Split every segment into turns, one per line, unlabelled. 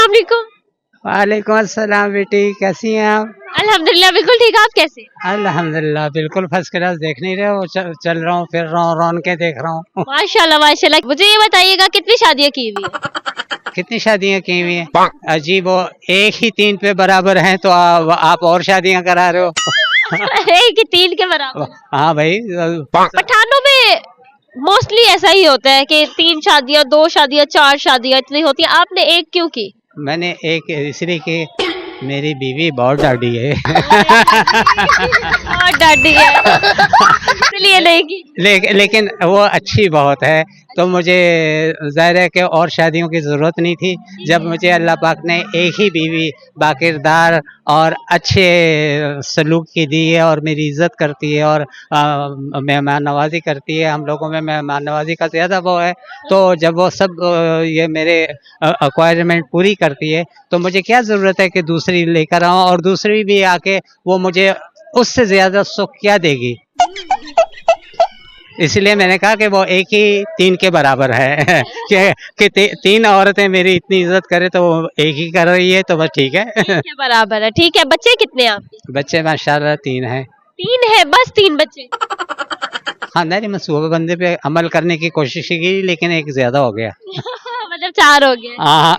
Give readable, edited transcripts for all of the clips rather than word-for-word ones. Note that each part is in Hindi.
अस्सलाम वालेकुम।
वालेकुम अस्सलाम बेटी, कैसी हैं आप?
अल्हम्दुलिल्लाह बिल्कुल ठीक, आप कैसे?
अल्हम्दुलिल्लाह बिल्कुल फर्स्ट क्लास। देख नहीं रहे हो, चल रहा हूँ, फिर रहा हूँ, रौन के देख रहा हूँ।
माशाल्लाह माशाल्लाह। मुझे ये बताइएगा कितनी शादियां की हुई है?
कितनी शादियां की हुई हैं? अजीब, वो एक ही तीन पे बराबर हैं तो आप और शादियां करा रहे हो।
एक ही तीन के बराबर।
हाँ भाई।
पठानों में मोस्टली ऐसा ही होता है कि 3 शादियां, 2 शादियां, 4 शादियां इतनी होती है, आपने एक क्यों की?
मैंने एक इसलिए कि मेरी बीवी बहुत डाडी है।
और डाडी है इसलिए नहीं की।
लेकिन वो अच्छी बहुत है, तो मुझे जाहिर है कि और शादियों की ज़रूरत नहीं थी। जब मुझे अल्लाह पाक ने एक ही बीवी बाकिरदार और अच्छे सलूक की दी है और मेरी इज़्ज़त करती है और मेहमान नवाजी करती है, हम लोगों में मेहमान नवाजी का ज़्यादा वो है, तो जब वो सब ये मेरे रिक्वायरमेंट पूरी करती है तो मुझे क्या ज़रूरत है कि दूसरी लेकर आऊँ, और दूसरी भी आके वो मुझे उससे ज़्यादा सुख क्या देगी। इसलिए मैंने कहा कि वो एक ही तीन के बराबर है। कि तीन औरतें मेरी इतनी इज्जत करे तो वो एक ही कर रही है, तो बस ठीक है।
के बराबर है, ठीक है। बच्चे कितने हैं आपके?
बच्चे माशाल्लाह 3 हैं।
3 है, बस 3 बच्चे?
खानदानी मंसूबा बंदे पे अमल करने की कोशिश की, लेकिन एक ज्यादा हो गया।
मतलब 4 हो गए।
हाँ,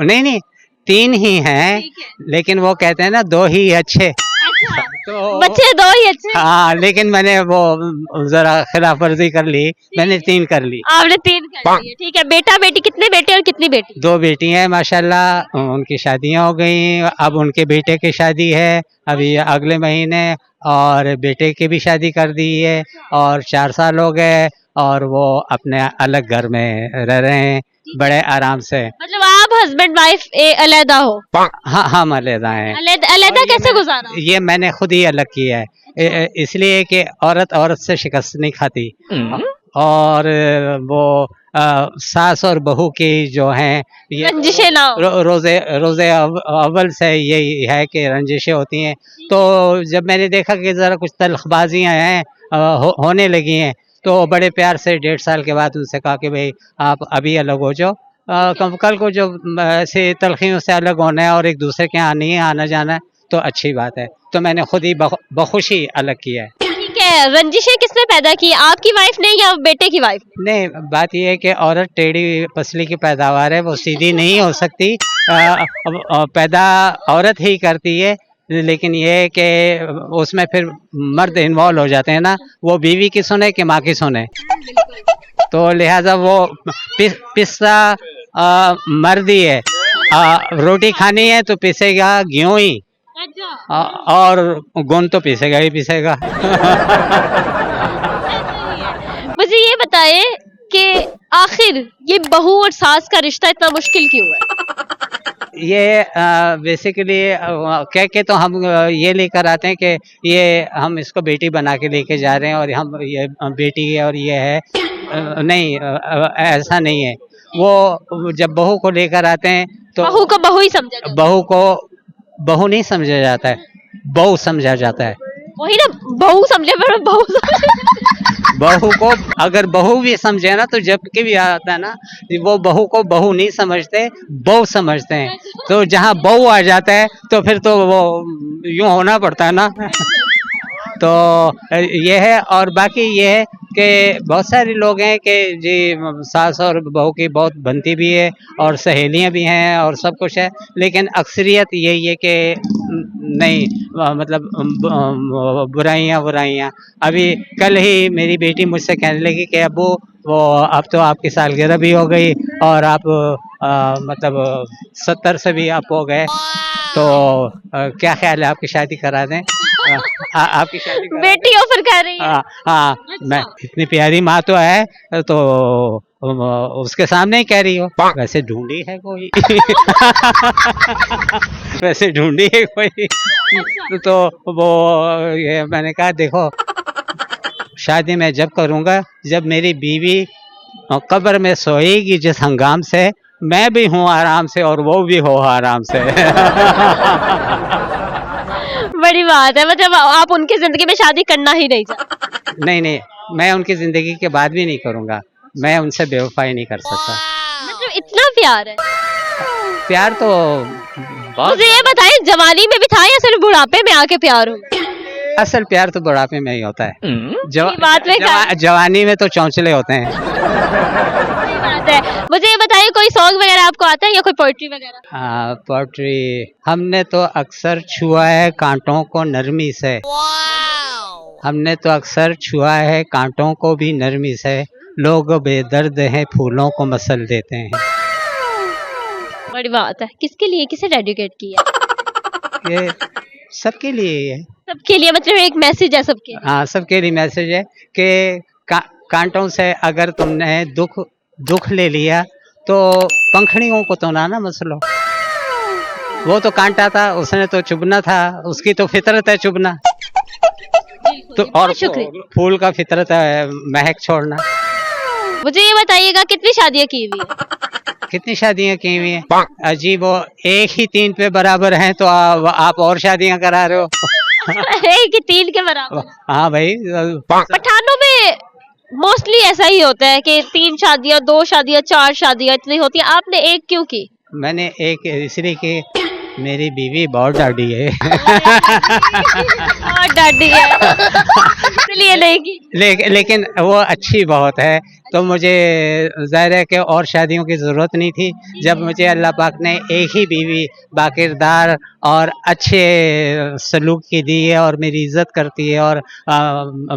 नहीं 3 ही हैं, लेकिन वो कहते हैं ना 2 ही अच्छे। तो
बच्चे 2 ही अच्छे।
हाँ, लेकिन मैंने वो जरा खिलाफ वर्जी कर ली, मैंने 3 कर ली।
आपने 3 कर लिए, ठीक है। बेटा बेटी, कितने बेटे और कितनी बेटी?
2 बेटी हैं माशाल्लाह, उनकी शादियां हो गई। अब उनके बेटे की शादी है अभी अगले महीने, और बेटे की भी शादी कर दी है, और 4 साल हो गए, और वो अपने अलग घर में रह रहे हैं बड़े आराम से।
मतलब आप हस्बैंड वाइफ अलग हो?
हाँ, हम अलग हैं।
अलग कैसे गुजारा?
ये मैंने खुद ही अलग किया है, इसलिए कि औरत औरत से शिकस्त नहीं खाती, और वो सास और बहू की जो हैं ये
रंजिशें ना हो।
रोजे अव्वल से यही है कि रंजिशें होती हैं। तो जब मैंने देखा कि ज़रा कुछ तलखबाजियाँ हैं होने लगी हैं, तो बड़े प्यार से 1.5 साल के बाद उनसे कहा कि भाई आप अभी अलग हो जाओ, कल को जो ऐसे तलखियों से अलग होना है और एक दूसरे के यहाँ नहीं आना जाना है तो अच्छी बात है। तो मैंने खुद ही बखुशी अलग किया है।
ठीक है। रंजिशें किसने पैदा की, आपकी वाइफ ने या बेटे की वाइफ?
नहीं, बात यह है कि औरत टेढ़ी पसली की पैदावार है, वो सीधी नहीं हो सकती। पैदा औरत ही करती है, लेकिन ये है कि उसमें फिर मर्द इन्वॉल्व हो जाते हैं ना, वो बीवी की सुने कि माँ की सुने, तो लिहाजा वो पिस्सा मर्द ही है। रोटी खानी है तो पिसेगा गेहूं ही, और गुण तो पिसेगा ही पिसेगा।
मुझे ये बताएं कि आखिर ये बहू और सास का रिश्ता इतना मुश्किल क्यों है?
ये बेसिकली कह के तो हम ये लेकर आते हैं कि ये हम इसको बेटी बना के लेके जा रहे हैं और हम ये बेटी है और ये है, नहीं, ऐसा नहीं है। वो जब बहू को लेकर आते हैं तो
बहू को बहू ही समझा जाता है।
बहू को बहू नहीं समझा जाता है, बहू समझा जाता है।
वही ना, बहू समझे पर बहू
बहू को अगर बहू भी समझे ना, तो जबकि भी आता है ना, वो बहू को बहू नहीं समझते, बहू समझते हैं। तो जहाँ बहू आ जाता है तो फिर तो वो यूं होना पड़ता है ना। तो ये है, और बाकी ये है कि बहुत सारे लोग हैं कि जी सास और बहू की बहुत बनती भी है और सहेलियां भी हैं और सब कुछ है, लेकिन अक्सरियत यही है कि नहीं, मतलब बुराइयां। अभी कल ही मेरी बेटी मुझसे कहने लगी कि अब्बू वो अब तो आपकी सालगिरह भी हो गई और आप मतलब 70 से भी आप हो गए, तो क्या ख्याल है आपकी शादी करा दें? आपकी शादी करा
बेटी ऑफर कर रही है।
हाँ, मैं इतनी प्यारी माँ तो है, तो उसके सामने ही कह रही हो। वैसे ढूंढी है कोई? वैसे ढूंढी है कोई? तो वो ये मैंने कहा देखो, शादी मैं जब करूँगा जब मेरी बीवी कब्र में सोएगी जिस हंगाम से, मैं भी हूँ आराम से और वो भी हो आराम से।
बड़ी बात है, मतलब आप उनकी जिंदगी में शादी करना ही नहीं चाहते?
नहीं, मैं उनकी जिंदगी के बाद भी नहीं करूँगा, मैं उनसे बेवफाई नहीं कर सकता।
मतलब इतना प्यार है।
प्यार तो बहुत,
मुझे ये बताइए, जवानी में भी था या सिर्फ बुढ़ापे में आके प्यार हो?
असल प्यार तो बुढ़ापे में ही होता है।
ये बात में
जवानी में तो चौंचले होते हैं।
सही बात है। मुझे ये बताइए, कोई सॉन्ग वगैरह आपको आता है या कोई पोएट्री वगैरह?
हाँ, पोट्री हमने तो अक्सर छुआ है कांटों को नरमी से, हमने तो अक्सर छुआ है कांटों को भी नरमी से, लोग बेदर्द हैं फूलों को मसल देते हैं।
बड़ी बात है। किसके लिए, किसे डेडिकेट किया?
ये सबके लिए ही है।
सबके लिए, मतलब एक मैसेज है सबके लिए।
हाँ, सबके लिए मैसेज है कि कांटों से अगर तुमने दुख ले लिया तो पंखड़ियों को तो ना मसलो। वो तो कांटा था, उसने तो चुभना था, उसकी तो फितरत है चुभना, तो और
शुक्रिया।
फूल का फितरत है महक छोड़ना।
मुझे ये बताइएगा, कितनी शादियां की हुई है?
कितनी शादियां की हुई हैं? अजीब, वो एक ही 3 पे बराबर हैं तो आप और शादियां करा रहे हो।
एक ही 3 के बराबर।
हाँ भाई,
पठानों में मोस्टली ऐसा ही होता है कि 3 शादियां, 2 शादियां, 4 शादियां इतनी होती है। आपने एक क्यों की?
मैंने एक इसलिए कि मेरी बीवी बहुत डाडी है।
और डाडी है इसलिए नहीं की।
लेकिन वो अच्छी बहुत है, तो मुझे जाहिर है कि और शादियों की ज़रूरत नहीं थी। जब मुझे अल्लाह पाक ने एक ही बीवी बाकिरदार और अच्छे सलूक की दी है और मेरी इज़्ज़त करती है और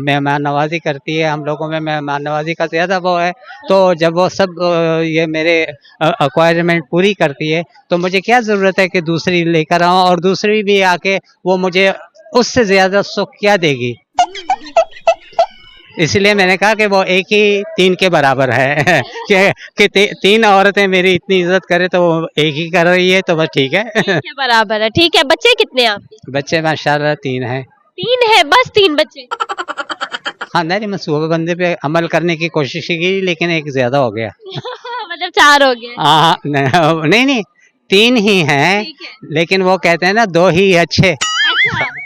मेहमान नवाजी करती है, हम लोगों में मेहमान नवाजी का ज़्यादा वो है, तो जब वो सब ये मेरे रिक्वायरमेंट पूरी करती है तो मुझे क्या ज़रूरत है कि दूसरी लेकर आऊँ, और दूसरी भी आके वो मुझे उससे ज़्यादा सुख क्या देगी। इसलिए मैंने कहा कि वो एक ही 3 के बराबर है। कि 3 औरतें मेरी इतनी इज्जत करे तो वो एक ही कर रही है, तो बस ठीक है।
के बराबर है, ठीक है। बच्चे कितने हैं आपके?
बच्चे माशाल्लाह 3 हैं।
3 है, बस 3 बच्चे?
खानदानी मंसूबा बंदे पे अमल करने की कोशिश की, लेकिन एक ज्यादा हो गया।
मतलब 4 हो गए।
हाँ, नहीं 3 ही हैं, लेकिन वो कहते हैं ना 2 ही अच्छे।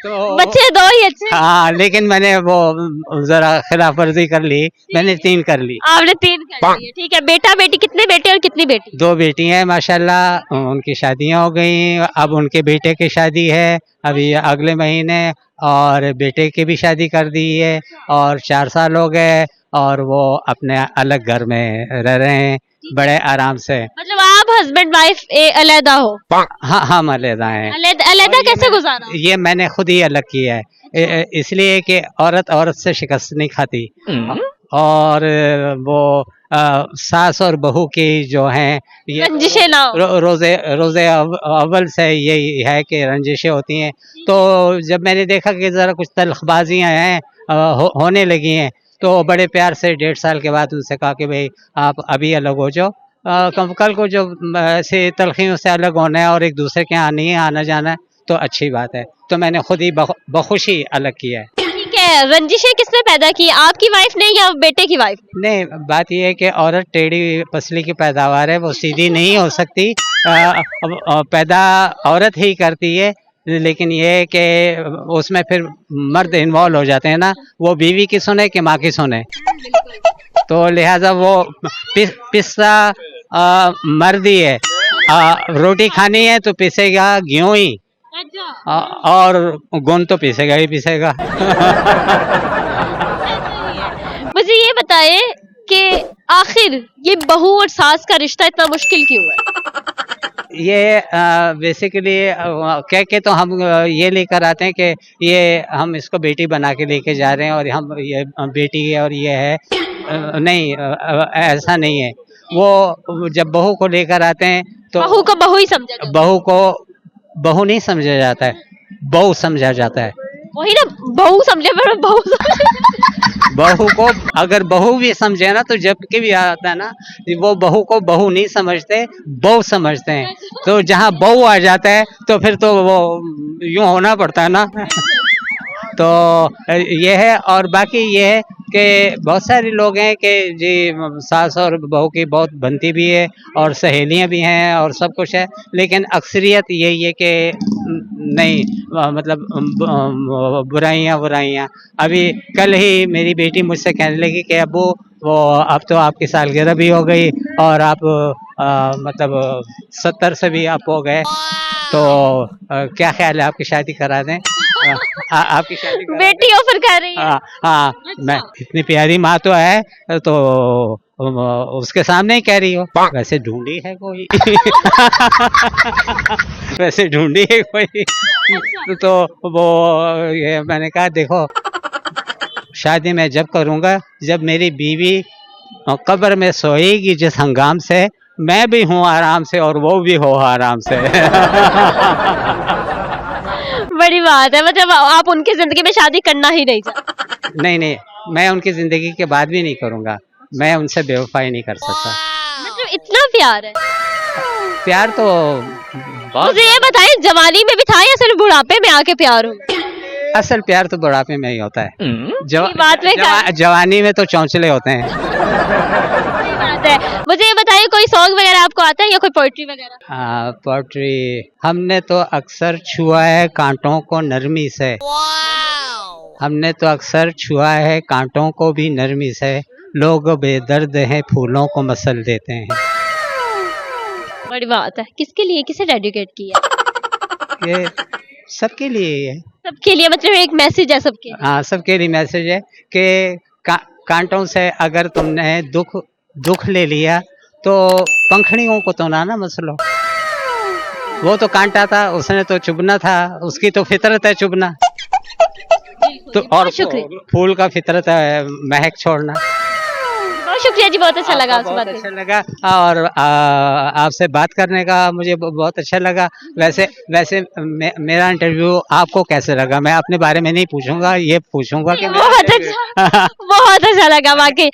तो
बच्चे 2 ही अच्छे।
हाँ, लेकिन मैंने वो जरा खिलाफ वर्जी कर ली, मैंने 3 कर ली।
आपने 3 कर लिए, ठीक है। बेटा बेटी, कितने बेटे और कितनी बेटी?
2 बेटी हैं माशाल्लाह, उनकी शादियां हो गई। अब उनके बेटे की शादी है अभी अगले महीने, और बेटे की भी शादी कर दी है, और 4 साल हो गए, और वो अपने अलग घर में रह रहे हैं बड़े आराम से।
मतलब आप हस्बैंड वाइफ अलग हो?
हाँ, हम अलग हैं।
अलग कैसे गुजारा?
ये मैंने खुद ही अलग किया है, इसलिए कि औरत से शिकस्त नहीं खाती, और वो सास और बहू की जो हैं ये
रंजिशें ना हो।
रोजे अव्वल से यही है कि रंजिशें होती हैं। तो जब मैंने देखा कि ज़रा कुछ तलखबाजियाँ हैं होने लगी हैं, तो बड़े प्यार से 1.5 साल के बाद उनसे कहा कि भाई आप अभी अलग हो जाओ, कल को जो ऐसे तलखियों से अलग होना है और एक दूसरे के यहाँ नहीं आना जाना है तो अच्छी बात है। तो मैंने खुद ही बखुशी अलग किया है।
ठीक है। रंजिशें किसने पैदा की, आपकी वाइफ ने या बेटे की वाइफ?
नहीं, बात यह है कि औरत टेढ़ी पसली की पैदावार है, वो सीधी नहीं हो सकती। पैदा औरत ही करती है, लेकिन ये है कि उसमें फिर मर्द इन्वॉल्व हो जाते हैं ना, वो बीवी की सुने कि माँ की सुने, तो लिहाजा वो पिस्सा मर्द ही है। रोटी खानी है तो पिसेगा गेहूं ही, और गुण तो पिसेगा ही पिसेगा।
मुझे ये बताइए कि आखिर ये बहू और सास का रिश्ता इतना मुश्किल क्यों है?
ये बेसिकली कह के तो हम ये लेकर आते हैं कि ये हम इसको बेटी बना के लेके जा रहे हैं और हम ये बेटी है और ये है, नहीं, ऐसा नहीं है। वो जब बहू को लेकर आते हैं तो
बहू को बहू ही समझा जाता है।
बहू को बहू नहीं समझा जाता है, बहू समझा जाता है।
वही ना, बहू समझे, बहू
बहू को अगर बहू भी समझे ना, तो जबकि भी आता है ना, वो बहू को बहू नहीं समझते, बहू समझते हैं। तो जहाँ बहू आ जाता है तो फिर तो वो यूं होना पड़ता है ना। तो ये है, और बाकी ये है कि बहुत सारे लोग हैं कि जी सास और बहू की बहुत बनती भी है और सहेलियां भी हैं और सब कुछ है, लेकिन अक्सरियत यही है कि नहीं, मतलब बुराइयां। अभी कल ही मेरी बेटी मुझसे कहने लगी कि अब्बू वो अब तो आपकी सालगिरह भी हो गई और आप मतलब 70 से भी अप हो गए, तो क्या ख्याल है आपकी शादी करा दें? आपकी शादी करा दें?
बेटी ऑफर कर रही है।
हाँ हाँ, मैं इतनी प्यारी माँ तो है, तो उसके सामने ही कह रही हो। वैसे ढूंढी है कोई वैसे ढूंढी है कोई तो वो ये मैंने कहा देखो, शादी मैं जब करूँगा जब मेरी बीवी कब्र में सोएगी जिस हंगाम से, मैं भी हूँ आराम से और वो भी हो आराम से
बड़ी बात है, मतलब आप उनकी जिंदगी में शादी करना ही नहीं चाहते।
नहीं नहीं, मैं उनकी जिंदगी के बाद भी नहीं करूँगा, मैं उनसे बेवफाई नहीं कर सकता।
मतलब इतना प्यार है।
प्यार तो बहुत,
मुझे ये बताएं, जवानी में भी था या सिर्फ बुढ़ापे में आके प्यार हो?
असल प्यार तो बुढ़ापे में ही होता है।
ये बात में
जवानी में तो चौंचले होते हैं।
सही बात है। मुझे ये बताइए, कोई सॉन्ग वगैरह आपको आता है या कोई पोएट्री वगैरह?
हाँ, पोट्री हमने तो अक्सर छुआ है कांटों को नरमी से, हमने तो अक्सर छुआ है कांटों को भी नरमी से, लोग बेदर्द हैं फूलों को मसल देते हैं।
बड़ी बात है। किसके लिए, किसे डेडिकेट किया?
ये सबके लिए ही है।
सबके लिए, मतलब एक मैसेज है सबके लिए।
हाँ, सबके लिए मैसेज है कि कांटों से अगर तुमने दुख ले लिया तो पंखड़ियों को तो ना मसलो। वो तो कांटा था, उसने तो चुभना था, उसकी तो फितरत है चुभना, तो और
शुक्रिया,
फूल का फितरत है महक छोड़ना।
बहुत शुक्रिया जी, बहुत अच्छा लगा आपसे बात
बहुत
करके।
अच्छा लगा, और आपसे बात करने का मुझे बहुत अच्छा लगा। वैसे मेरा इंटरव्यू आपको कैसे लगा? मैं अपने बारे में नहीं पूछूंगा, ये पूछूंगा कि
बहुत अच्छा लगा वाकई।